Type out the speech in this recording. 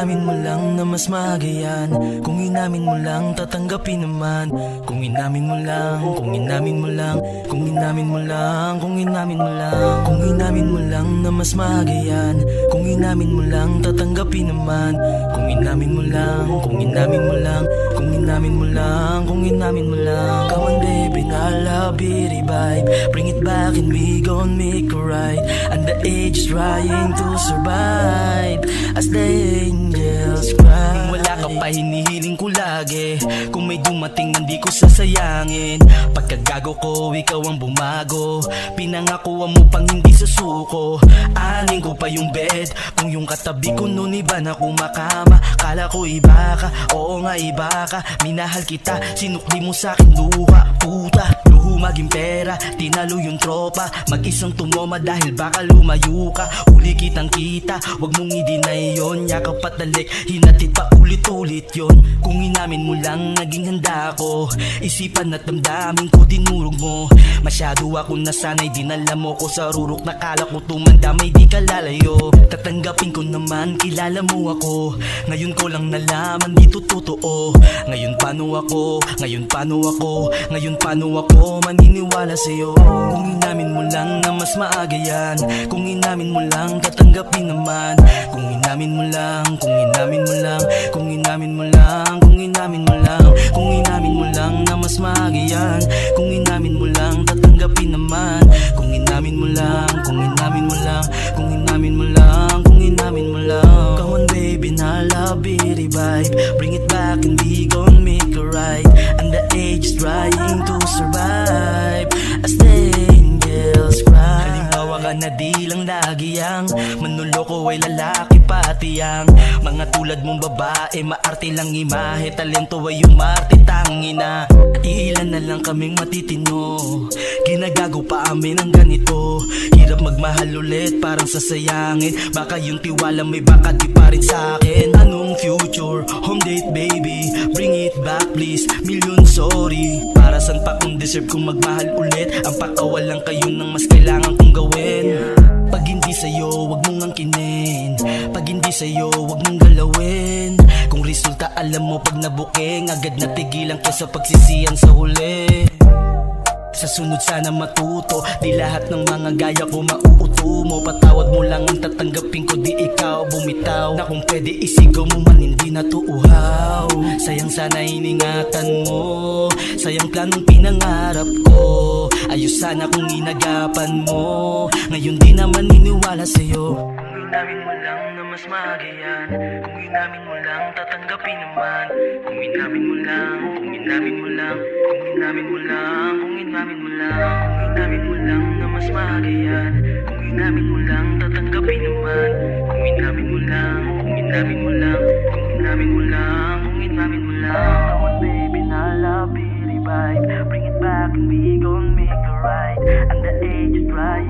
inamin mo lang na mas magayan. Kung inamin mo lang, tatanggapin naman. Kung inamin mo lang, kung inamin mo lang, kung inamin mo lang, kung inamin mo lang. Kung inamin mo lang na mas magayan. Kung inamin mo lang, tatanggapin naman. Kung inamin mo lang, kung inamin mo lang, kung inamin mo lang, kung inamin mo lang. Come on baby, na love it, revive. Bring it back and we gon' make it right. And the age is trying to survive as the angels cry. Kung wala ka pa, hinihiling ko lagi. Kung may dumating, hindi ko sasayangin. Pagkagago ko, ikaw ang bumago. Pinangakuan mo pang hindi susuko. Aning ko pa yung bed. Kung yung katabi ko nun iba na kumakama. Kala ko iba ka, oo nga iba ka. Minahal kita, sinukli mo sa'kin luha. Puta, luho maging pera. Tinalo yung tropa, mag-isang tumoma dahil baka lumayo ka. Uli kitang kita, wag mong i-deny yun. Yakap at dalik, hinatid pa ulit-ulit yun. Kung inamin mo lang, naging handa ko. Isipan at damdamin ko, dinurog mo. Masyado ako nasanay, dinala mo ko sa rurok. Nakala ko tumanda, may di ka lalayo. Tatanggapin ko naman, kilala mo ako. Ngayon ko lang nalaman, dito totoo. Ngayon paano ako, ngayon paano ako, ngayon paano ako maniniwala sa'yo. Kung inamin mo lang na mas maaga yan. Kung inamin mo lang, tatanggapin naman. Kung inamin mo lang, kung inamin mo lang, kung inamin mo lang, kung inamin mo lang, kung inamin mo lang na mas maaga yan. Kung inamin mo lang, tatanggapin naman. Kung inamin mo lang, kung inamin mo lang, kung inamin mo lang, kung inamin mo lang. Come on baby, na love it, revive. Bring it back and we gon' make it right. And the age is trying to survive as the angels cry. Halimbawa ka na di lang lagi yang manloloko ay lalaki pati yang mga tulad mong babae, maarte lang imahe, talento ay umarte, tangina. Iilan na lang kaming matitino, ginagago pa amin ang ganito. Hirap magmahal ulit, parang sasayangin. Baka yung tiwala may baka di pa rin sa'kin. Anong future? Home date baby, bring it back please. Million sorry, para saan pa kung deserve kong magmahal ulit. Ang pakawalan kayo ng mas kailangan kong gawin. Pag hindi sa'yo, wag mong angkinin. Pag hindi sa'yo, wag mong galawin. Kung resulta alam mo pag nabuking, agad natigilan ka sa pagsisiyan sa huli. Sa sunod sana matuto, di lahat ng mga gaya ko mauuto mo. Patawad mo lang ang tatanggapin ko, di ikaw bumitaw. Na kung pwede isigaw mo man hindi na to uhaw. Sayang sana iningatan mo, sayang planong pinangarap ko. Ayos sana kung inagapan mo, ngayon di naman niniwala sa'yo. Kung inamin mo lang na mas magayan. Kung inamin mo lang, tatanggapin naman. Kung inamin mo lang, kung inamin mo lang, kung inamin mo lang, kung inamin mo lang, kung inamin mo lang na mas magayan. Kung inamin mo lang, tatanggapin naman. Kung inamin mo lang, kung inamin mo lang, kung inamin mo lang, kung inamin mo lang. Come on baby, na love it, revive. Bring it back and we gon' make it right. And the age is trying